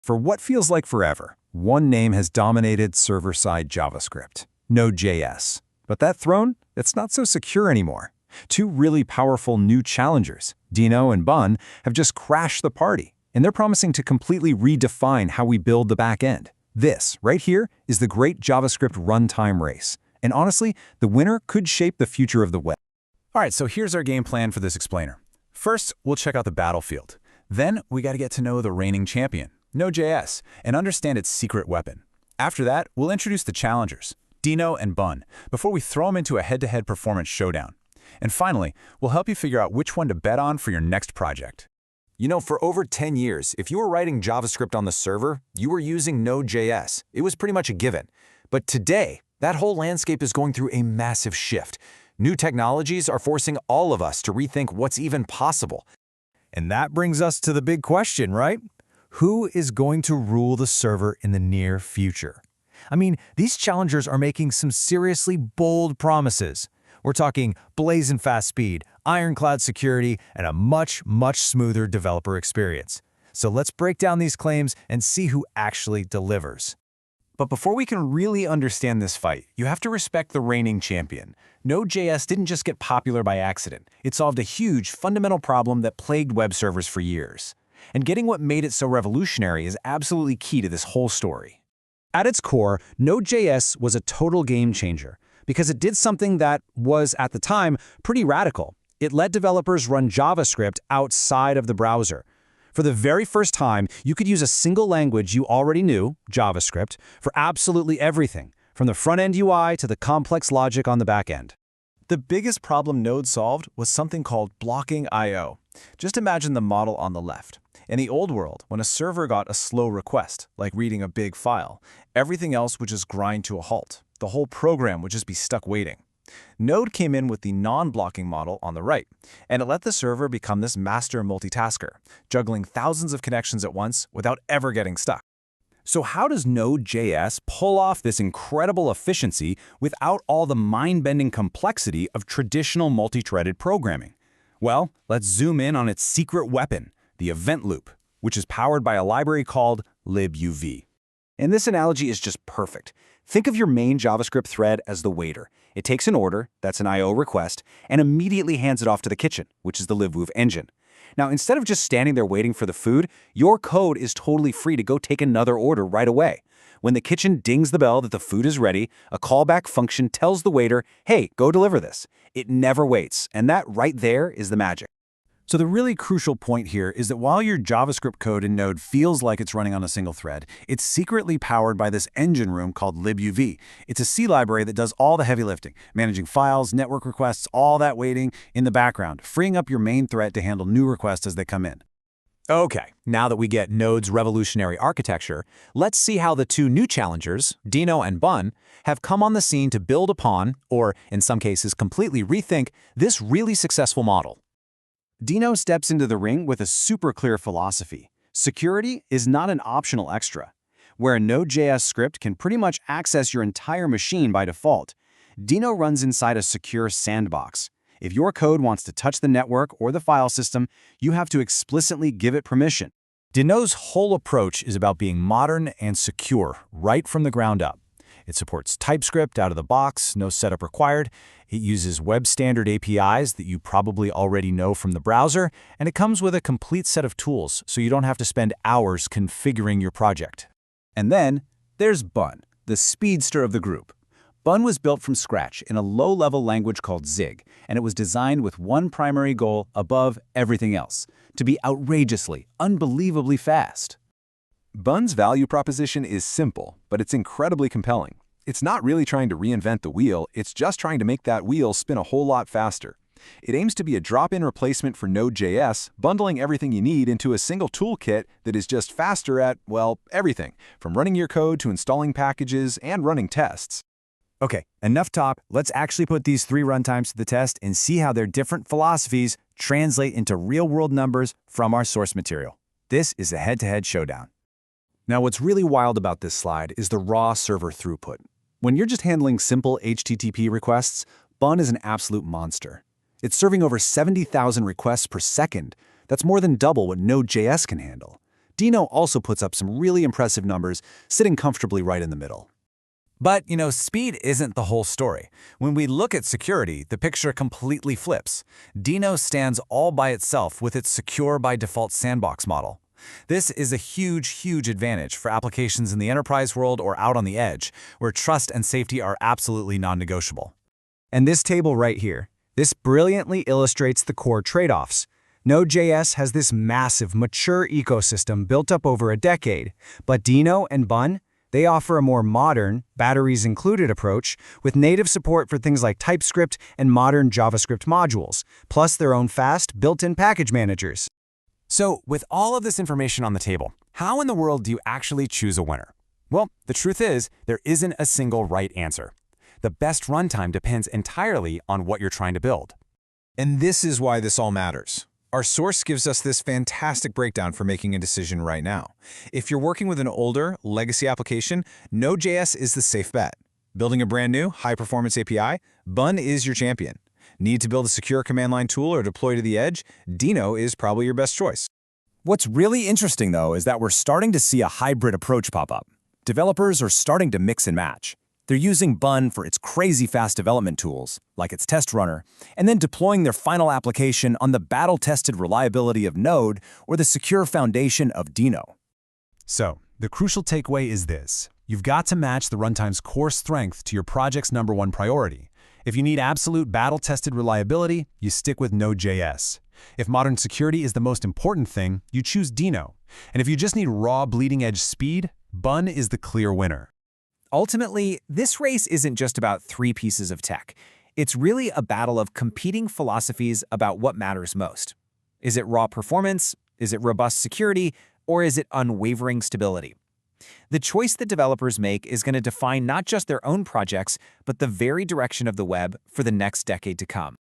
For what feels like forever, one name has dominated server-side JavaScript, Node.js. But that throne, it's not so secure anymore. Two really powerful new challengers, Dino and Bun, have just crashed the party, and they're promising to completely redefine how we build the backend. This, right here, is the great JavaScript runtime race. And honestly, the winner could shape the future of the web. All right, so here's our game plan for this explainer. First, we'll check out the battlefield. Then, we got to get to know the reigning champion, Node.js, and understand its secret weapon. After that, we'll introduce the challengers, Dino and Bun, before we throw them into a head-to-head performance showdown. And finally, we'll help you figure out which one to bet on for your next project. You know, for over 10 years, if you were writing JavaScript on the server, you were using Node.js. It was pretty much a given. But today, that whole landscape is going through a massive shift. New technologies are forcing all of us to rethink what's even possible. And that brings us to the big question, right? Who is going to rule the server in the near future? I mean, these challengers are making some seriously bold promises. We're talking blazing fast speed, ironclad security, and a much, much smoother developer experience. So let's break down these claims and see who actually delivers. But before we can really understand this fight, you have to respect the reigning champion. Node.js didn't just get popular by accident. It solved a huge, fundamental problem that plagued web servers for years. And getting what made it so revolutionary is absolutely key to this whole story. At its core, Node.js was a total game changer because it did something that was, at the time, pretty radical. It let developers run JavaScript outside of the browser. For the very first time, you could use a single language you already knew, JavaScript, for absolutely everything, from the front-end UI to the complex logic on the back-end. The biggest problem Node solved was something called blocking I/O. Just imagine the model on the left. In the old world, when a server got a slow request, like reading a big file, everything else would just grind to a halt. The whole program would just be stuck waiting. Node came in with the non-blocking model on the right, and it let the server become this master multitasker, juggling thousands of connections at once without ever getting stuck. So how does Node.js pull off this incredible efficiency without all the mind-bending complexity of traditional multi-threaded programming? Well, let's zoom in on its secret weapon, the event loop, which is powered by a library called libuv. And this analogy is just perfect. Think of your main JavaScript thread as the waiter. It takes an order, that's an I/O request, and immediately hands it off to the kitchen, which is the libuv engine. Now, instead of just standing there waiting for the food, your code is totally free to go take another order right away. When the kitchen dings the bell that the food is ready, a callback function tells the waiter, hey, go deliver this. It never waits, and that right there is the magic. So the really crucial point here is that while your JavaScript code in Node feels like it's running on a single thread, it's secretly powered by this engine room called libuv. It's a C library that does all the heavy lifting, managing files, network requests, all that waiting in the background, freeing up your main thread to handle new requests as they come in. Okay, now that we get Node's revolutionary architecture, let's see how the two new challengers, Dino and Bun, have come on the scene to build upon, or in some cases completely rethink, this really successful model. Dino steps into the ring with a super clear philosophy. Security is not an optional extra. Where a Node.js script can pretty much access your entire machine by default, Dino runs inside a secure sandbox. If your code wants to touch the network or the file system, you have to explicitly give it permission. Dino's whole approach is about being modern and secure right from the ground up. It supports TypeScript out of the box, no setup required. It uses web standard APIs that you probably already know from the browser, and it comes with a complete set of tools so you don't have to spend hours configuring your project. And then there's Bun, the speedster of the group. Bun was built from scratch in a low-level language called Zig, and it was designed with one primary goal above everything else: to be outrageously, unbelievably fast. Bun's value proposition is simple, but it's incredibly compelling. It's not really trying to reinvent the wheel, it's just trying to make that wheel spin a whole lot faster. It aims to be a drop-in replacement for Node.js, bundling everything you need into a single toolkit that is just faster at, well, everything, from running your code to installing packages and running tests. Okay, enough talk. Let's actually put these three runtimes to the test and see how their different philosophies translate into real-world numbers from our source material. This is a head-to-head showdown. Now, what's really wild about this slide is the raw server throughput. When you're just handling simple HTTP requests, Bun is an absolute monster. It's serving over 70,000 requests per second. That's more than double what Node.js can handle. Dino also puts up some really impressive numbers, sitting comfortably right in the middle. But, speed isn't the whole story. When we look at security, the picture completely flips. Dino stands all by itself with its secure by default sandbox model. This is a huge advantage for applications in the enterprise world or out on the edge, where trust and safety are absolutely non-negotiable. And this table right here, this brilliantly illustrates the core trade-offs. Node.js has this massive, mature ecosystem built up over a decade, but Dino and Bun, they offer a more modern, batteries-included approach with native support for things like TypeScript and modern JavaScript modules, plus their own fast, built-in package managers. So, with all of this information on the table, how in the world do you actually choose a winner? Well, the truth is, there isn't a single right answer. The best runtime depends entirely on what you're trying to build. And this is why this all matters. Our source gives us this fantastic breakdown for making a decision right now. If you're working with an older, legacy application, Node.js is the safe bet. Building a brand new, high-performance API, Bun is your champion. Need to build a secure command line tool or deploy to the edge? Dino is probably your best choice. What's really interesting, though, is that we're starting to see a hybrid approach pop up. Developers are starting to mix and match. They're using Bun for its crazy fast development tools, like its test runner, and then deploying their final application on the battle-tested reliability of Node or the secure foundation of Dino. So, the crucial takeaway is this. You've got to match the runtime's core strength to your project's #1 priority. If you need absolute battle-tested reliability, you stick with Node.js. If modern security is the most important thing, you choose Dino. And if you just need raw bleeding-edge speed, Bun is the clear winner. Ultimately, this race isn't just about 3 pieces of tech. It's really a battle of competing philosophies about what matters most. Is it raw performance? Is it robust security? Or is it unwavering stability? The choice that developers make is going to define not just their own projects, but the very direction of the web for the next decade to come.